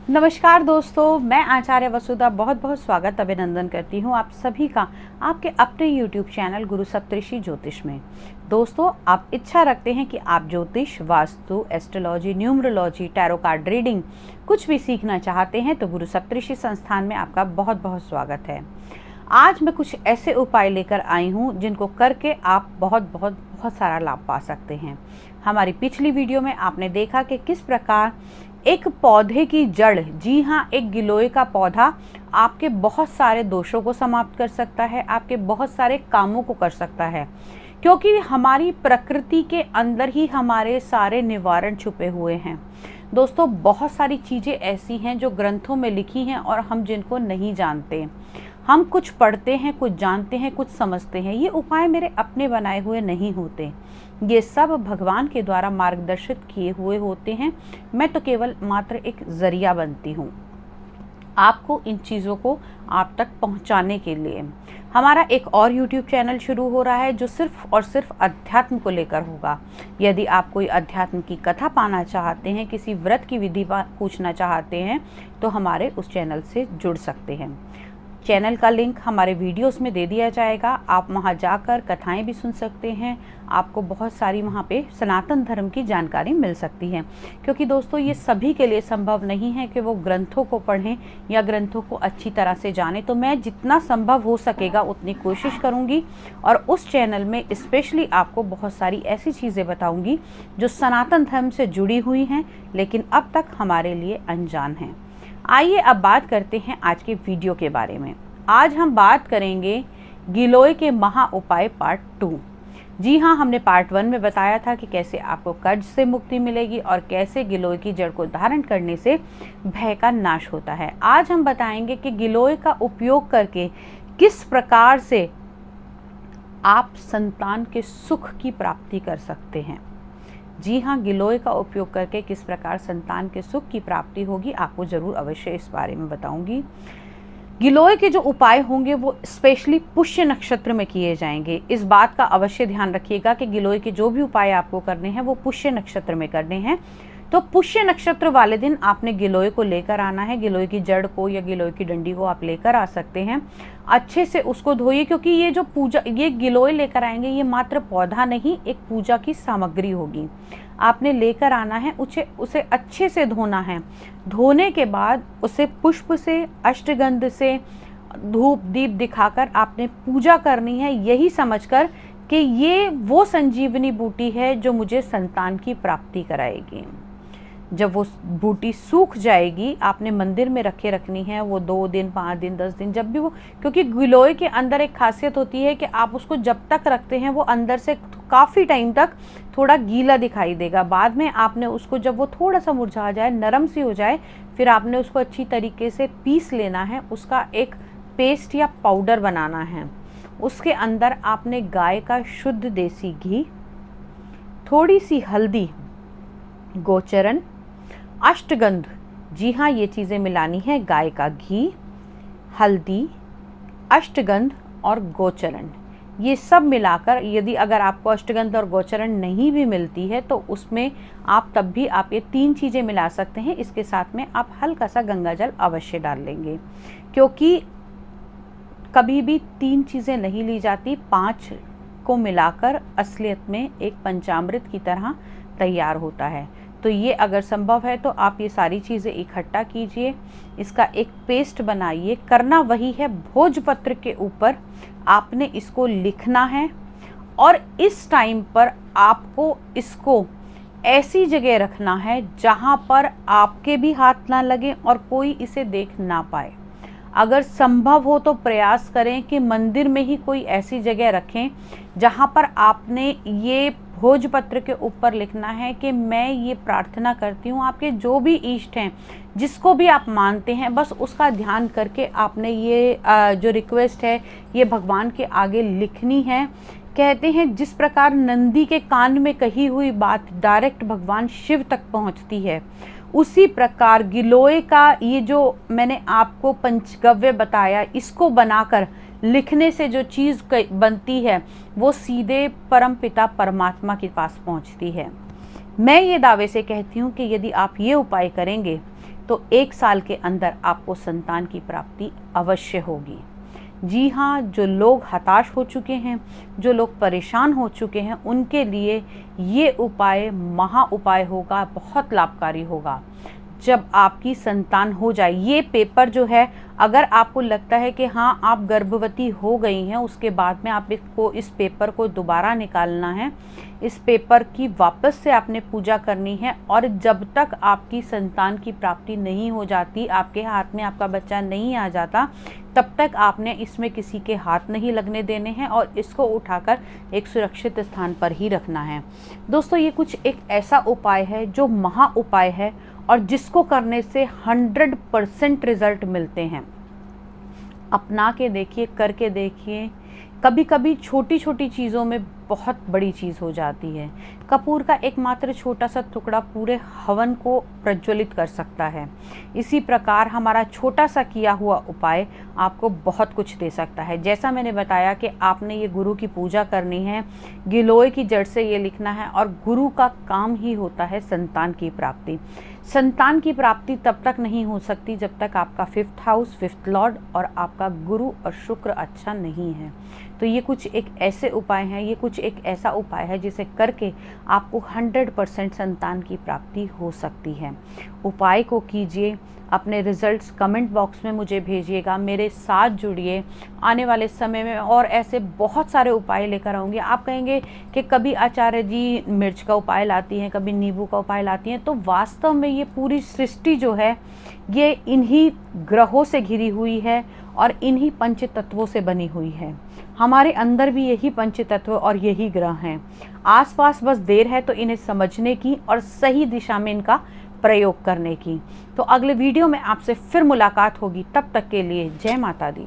नमस्कार दोस्तों, मैं आचार्य वसुधा बहुत बहुत स्वागत अभिनंदन करती हूँ आप सभी का आपके अपने YouTube चैनल गुरु सप्तऋषि ज्योतिष में। दोस्तों, आप इच्छा रखते हैं कि आप ज्योतिष, vastu, astrology, numerology, tarot card reading कुछ भी सीखना चाहते हैं तो गुरु सप्तऋषि संस्थान में आपका बहुत बहुत स्वागत है। आज मैं कुछ ऐसे उपाय लेकर आई हूँ जिनको करके आप बहुत सारा लाभ पा सकते हैं। हमारी पिछली वीडियो में आपने देखा कि किस प्रकार एक पौधे की जड़, जी हाँ, एक गिलोय का पौधा आपके बहुत सारे दोषों को समाप्त कर सकता है, आपके बहुत सारे कामों को कर सकता है, क्योंकि हमारी प्रकृति के अंदर ही हमारे सारे निवारण छुपे हुए हैं। दोस्तों, बहुत सारी चीज़ें ऐसी हैं जो ग्रंथों में लिखी हैं और हम जिनको नहीं जानते। हम कुछ पढ़ते हैं, कुछ जानते हैं, कुछ समझते हैं। ये उपाय मेरे अपने बनाए हुए नहीं होते, ये सब भगवान के द्वारा मार्गदर्शित किए हुए होते हैं। मैं तो केवल मात्र एक जरिया बनती हूँ आपको इन चीज़ों को आप तक पहुँचाने के लिए। हमारा एक और YouTube चैनल शुरू हो रहा है जो सिर्फ और सिर्फ अध्यात्म को लेकर होगा। यदि आप कोई अध्यात्म की कथा पाना चाहते हैं, किसी व्रत की विधि पूछना चाहते हैं, तो हमारे उस चैनल से जुड़ सकते हैं। चैनल का लिंक हमारे वीडियोस में दे दिया जाएगा। आप वहां जाकर कथाएं भी सुन सकते हैं। आपको बहुत सारी वहां पे सनातन धर्म की जानकारी मिल सकती है, क्योंकि दोस्तों ये सभी के लिए संभव नहीं है कि वो ग्रंथों को पढ़ें या ग्रंथों को अच्छी तरह से जानें। तो मैं जितना संभव हो सकेगा उतनी कोशिश करूँगी और उस चैनल में स्पेशली आपको बहुत सारी ऐसी चीज़ें बताऊँगी जो सनातन धर्म से जुड़ी हुई हैं लेकिन अब तक हमारे लिए अनजान हैं। आइए अब बात करते हैं आज के वीडियो के बारे में। आज हम बात करेंगे गिलोय के महा उपाय पार्ट 2। जी हाँ, हमने पार्ट 1 में बताया था कि कैसे आपको कर्ज से मुक्ति मिलेगी और कैसे गिलोय की जड़ को धारण करने से भय का नाश होता है। आज हम बताएंगे कि गिलोय का उपयोग करके किस प्रकार से आप संतान के सुख की प्राप्ति कर सकते हैं। जी हाँ, गिलोय का उपयोग करके किस प्रकार संतान के सुख की प्राप्ति होगी, आपको ज़रूर अवश्य इस बारे में बताऊंगी। गिलोय के जो उपाय होंगे वो स्पेशली पुष्य नक्षत्र में किए जाएंगे। इस बात का अवश्य ध्यान रखिएगा कि गिलोय के जो भी उपाय आपको करने हैं वो पुष्य नक्षत्र में करने हैं। तो पुष्य नक्षत्र वाले दिन आपने गिलोय को लेकर आना है। गिलोय की जड़ को या गिलोय की डंडी को आप लेकर आ सकते हैं। अच्छे से उसको धोइए, क्योंकि ये जो पूजा, ये गिलोय लेकर आएंगे, ये मात्र पौधा नहीं, एक पूजा की सामग्री होगी। आपने लेकर आना है, उसे अच्छे से धोना है। धोने के बाद उसे पुष्प से, अष्टगंध से, धूप दीप दिखाकर आपने पूजा करनी है, यही समझकर कि ये वो संजीवनी बूटी है जो मुझे संतान की प्राप्ति कराएगी। जब वो बूटी सूख जाएगी, आपने मंदिर में रखनी है। वो 2 दिन, 5 दिन, 10 दिन, जब भी वो, क्योंकि गिलोय के अंदर एक खासियत होती है कि आप उसको जब तक रखते हैं वो अंदर से काफ़ी टाइम तक थोड़ा गीला दिखाई देगा। बाद में आपने उसको, जब वो थोड़ा सा मुरझा जाए, नरम सी हो जाए, फिर आपने उसको अच्छी तरीके से पीस लेना है। उसका एक पेस्ट या पाउडर बनाना है। उसके अंदर आपने गाय का शुद्ध देसी घी, थोड़ी सी हल्दी, गोचरण, अष्टगंध, जी हाँ, ये चीज़ें मिलानी है। गाय का घी, हल्दी, अष्टगंध और गोचरण, ये सब मिलाकर, यदि अगर आपको अष्टगंध और गोचरण नहीं भी मिलती है तो उसमें आप तब भी आप ये 3 चीज़ें मिला सकते हैं। इसके साथ में आप हल्का सा गंगा जल अवश्य डाल लेंगे, क्योंकि कभी भी 3 चीज़ें नहीं ली जाती। 5 को मिलाकर असलियत में एक पंचामृत की तरह तैयार होता है। तो ये अगर संभव है तो आप ये सारी चीज़ें इकट्ठा कीजिए, इसका एक पेस्ट बनाइए। करना वही है, भोजपत्र के ऊपर आपने इसको लिखना है और इस टाइम पर आपको इसको ऐसी जगह रखना है जहाँ पर आपके भी हाथ ना लगे और कोई इसे देख ना पाए। अगर संभव हो तो प्रयास करें कि मंदिर में ही कोई ऐसी जगह रखें जहाँ पर आपने ये भोजपत्र के ऊपर लिखना है कि मैं ये प्रार्थना करती हूँ। आपके जो भी इष्ट हैं, जिसको भी आप मानते हैं, बस उसका ध्यान करके आपने ये जो रिक्वेस्ट है ये भगवान के आगे लिखनी है। कहते हैं जिस प्रकार नंदी के कान में कही हुई बात डायरेक्ट भगवान शिव तक पहुँचती है, उसी प्रकार गिलोय का ये जो मैंने आपको पंचगव्य बताया, इसको बनाकर लिखने से जो चीज़ बनती है वो सीधे परम पिता परमात्मा के पास पहुंचती है। मैं ये दावे से कहती हूँ कि यदि आप ये उपाय करेंगे तो 1 साल के अंदर आपको संतान की प्राप्ति अवश्य होगी। जी हाँ, जो लोग हताश हो चुके हैं, जो लोग परेशान हो चुके हैं, उनके लिए ये उपाय महा उपाय होगा, बहुत लाभकारी होगा। जब आपकी संतान हो जाए, ये पेपर जो है, अगर आपको लगता है कि हाँ आप गर्भवती हो गई हैं, उसके बाद में आप इस पेपर को दोबारा निकालना है, इस पेपर की वापस से आपने पूजा करनी है, और जब तक आपकी संतान की प्राप्ति नहीं हो जाती, आपके हाथ में आपका बच्चा नहीं आ जाता, तब तक आपने इसमें किसी के हाथ नहीं लगने देने हैं और इसको उठाकर एक सुरक्षित स्थान पर ही रखना है। दोस्तों, ये कुछ एक ऐसा उपाय है जो महा उपाय है और जिसको करने से 100% रिजल्ट मिलते हैं। अपना के देखिए, करके देखिए। कभी कभी छोटी छोटी चीज़ों में बहुत बड़ी चीज़ हो जाती है। कपूर का एकमात्र छोटा सा टुकड़ा पूरे हवन को प्रज्वलित कर सकता है। इसी प्रकार हमारा छोटा सा किया हुआ उपाय आपको बहुत कुछ दे सकता है। जैसा मैंने बताया कि आपने ये गुरु की पूजा करनी है, गिलोय की जड़ से ये लिखना है, और गुरु का काम ही होता है संतान की प्राप्ति। संतान की प्राप्ति तब तक नहीं हो सकती जब तक आपका 5th हाउस, 5th लॉर्ड और आपका गुरु और शुक्र अच्छा नहीं है। तो ये कुछ एक ऐसे उपाय हैं, ये कुछ एक ऐसा उपाय है जिसे करके आपको 100% संतान की प्राप्ति हो सकती है। उपाय को कीजिए, अपने रिजल्ट्स कमेंट बॉक्स में मुझे भेजिएगा, मेरे साथ जुड़िए। आने वाले समय में और ऐसे बहुत सारे उपाय लेकर आऊँगी। आप कहेंगे कि कभी आचार्य जी मिर्च का उपाय लाती हैं, कभी नींबू का उपाय लाती हैं, तो वास्तव में ये पूरी सृष्टि जो है ये इन्हीं ग्रहों से घिरी हुई है और इन्हीं पंच तत्वों से बनी हुई है। हमारे अंदर भी यही पंच तत्व और यही ग्रह हैं। आसपास बस देर है तो इन्हें समझने की और सही दिशा में इनका प्रयोग करने की। तो अगले वीडियो में आपसे फिर मुलाकात होगी। तब तक के लिए जय माता दी।